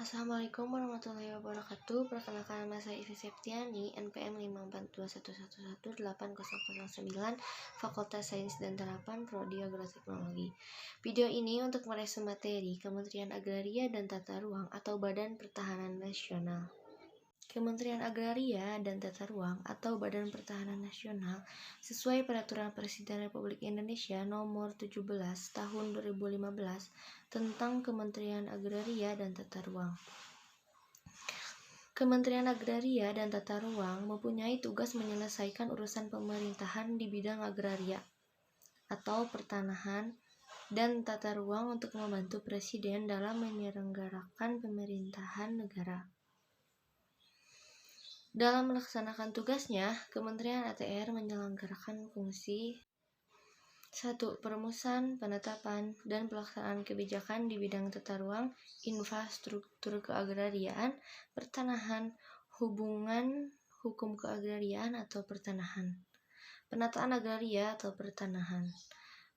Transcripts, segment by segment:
Assalamualaikum warahmatullahi wabarakatuh. Perkenalkan nama saya Ivi Septiani, NPM 54211180009, Fakultas Sains dan Terapan, Prodi Agroteknologi. Video ini untuk meresum materi Kementerian Agraria dan Tata Ruang atau Badan Pertahanan Nasional. Kementerian Agraria dan Tata Ruang atau Badan Pertahanan Nasional sesuai Peraturan Presiden Republik Indonesia Nomor 17 Tahun 2015 tentang Kementerian Agraria dan Tata Ruang. Kementerian Agraria dan Tata Ruang mempunyai tugas menyelesaikan urusan pemerintahan di bidang agraria atau pertanahan dan tata ruang untuk membantu Presiden dalam menyelenggarakan pemerintahan negara. Dalam melaksanakan tugasnya, Kementerian ATR menyelenggarakan fungsi 1. Perumusan, penetapan, dan pelaksanaan kebijakan di bidang tata ruang, infrastruktur keagrariaan, pertanahan, hubungan hukum keagrariaan atau pertanahan, penataan agraria atau pertanahan,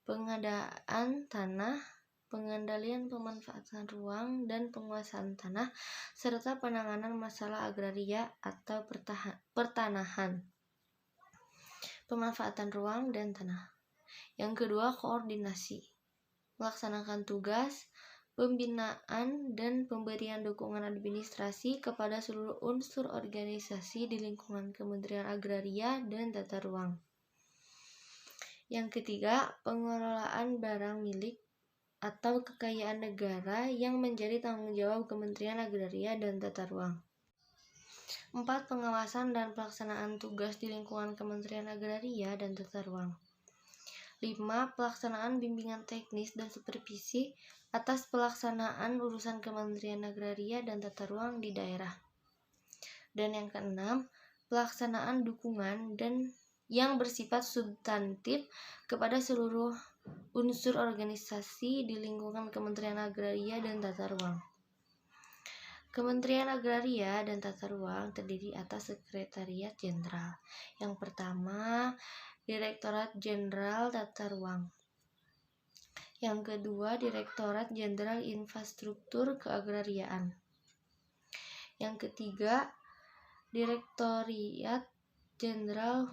pengadaan tanah, pengendalian pemanfaatan ruang dan penguasaan tanah, serta penanganan masalah agraria atau pertanahan, pemanfaatan ruang dan tanah. Yang kedua, koordinasi, melaksanakan tugas, pembinaan dan pemberian dukungan administrasi kepada seluruh unsur organisasi di lingkungan Kementerian Agraria dan Tata Ruang. Yang ketiga, pengelolaan barang milik atau kekayaan negara yang menjadi tanggung jawab Kementerian Agraria dan Tata Ruang. 4. Pengawasan dan pelaksanaan tugas di lingkungan Kementerian Agraria dan Tata Ruang. 5. Pelaksanaan bimbingan teknis dan supervisi atas pelaksanaan urusan Kementerian Agraria dan Tata Ruang di daerah. Dan yang keenam, pelaksanaan dukungan dan yang bersifat substantif kepada seluruh unsur organisasi di lingkungan Kementerian Agraria dan Tata Ruang. Kementerian Agraria dan Tata Ruang terdiri atas Sekretariat Jenderal. Yang pertama, Direktorat Jenderal Tata Ruang. Yang kedua, Direktorat Jenderal Infrastruktur Keagrariaan. Yang ketiga, Direktorat Jenderal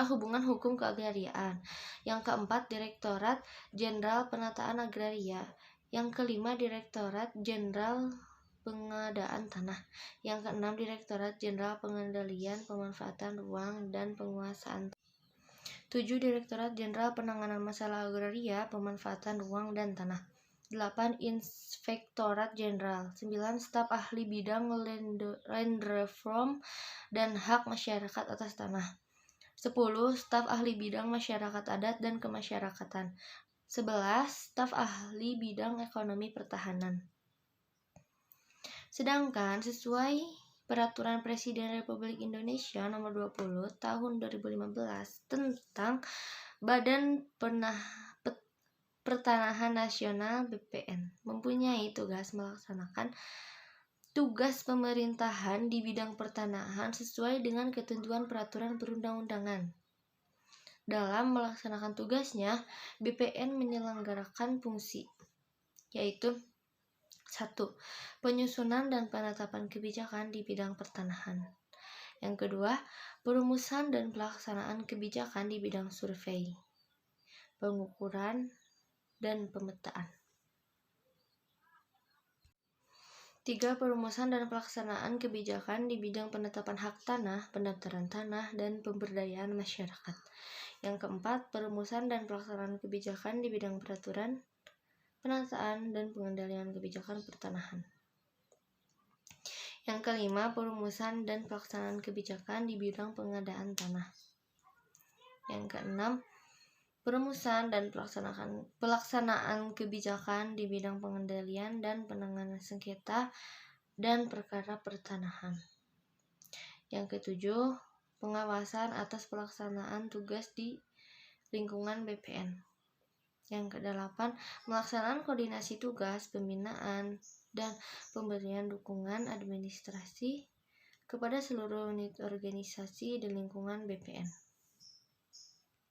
Hubungan Hukum Keagrariaan. Yang keempat, Direktorat Jenderal Penataan Agraria. Yang kelima, Direktorat Jenderal Pengadaan Tanah. Yang keenam, Direktorat Jenderal Pengendalian Pemanfaatan Ruang dan Penguasaan Tanah. 7. Direktorat Jenderal Penanganan Masalah Agraria, Pemanfaatan Ruang dan Tanah. 8. Inspektorat Jenderal. 9. Staf Ahli Bidang Land Reform dan Hak Masyarakat atas Tanah. 10. Staf Ahli Bidang Masyarakat Adat dan Kemasyarakatan. 11. Staf Ahli Bidang Ekonomi Pertahanan. Sedangkan sesuai Peraturan Presiden Republik Indonesia Nomor 20 Tahun 2015 tentang Badan Pertanahan Nasional BPN mempunyai tugas melaksanakan tugas pemerintahan di bidang pertanahan sesuai dengan ketentuan peraturan perundang-undangan. Dalam melaksanakan tugasnya, BPN menyelenggarakan fungsi, yaitu 1. Penyusunan dan penetapan kebijakan di bidang pertanahan. Yang kedua, perumusan dan pelaksanaan kebijakan di bidang survei, pengukuran, dan pemetaan. 3. Perumusan dan pelaksanaan kebijakan di bidang penetapan hak tanah, pendaftaran tanah, dan pemberdayaan masyarakat. Yang keempat, perumusan dan pelaksanaan kebijakan di bidang peraturan, penataan, dan pengendalian kebijakan pertanahan. Yang kelima, perumusan dan pelaksanaan kebijakan di bidang pengadaan tanah. Yang keenam, perumusan dan pelaksanaan kebijakan di bidang pengendalian dan penanganan sengketa dan perkara pertanahan. Yang ketujuh, pengawasan atas pelaksanaan tugas di lingkungan BPN. Yang kedelapan, pelaksanaan koordinasi tugas, pembinaan, dan pemberian dukungan administrasi kepada seluruh unit organisasi di lingkungan BPN.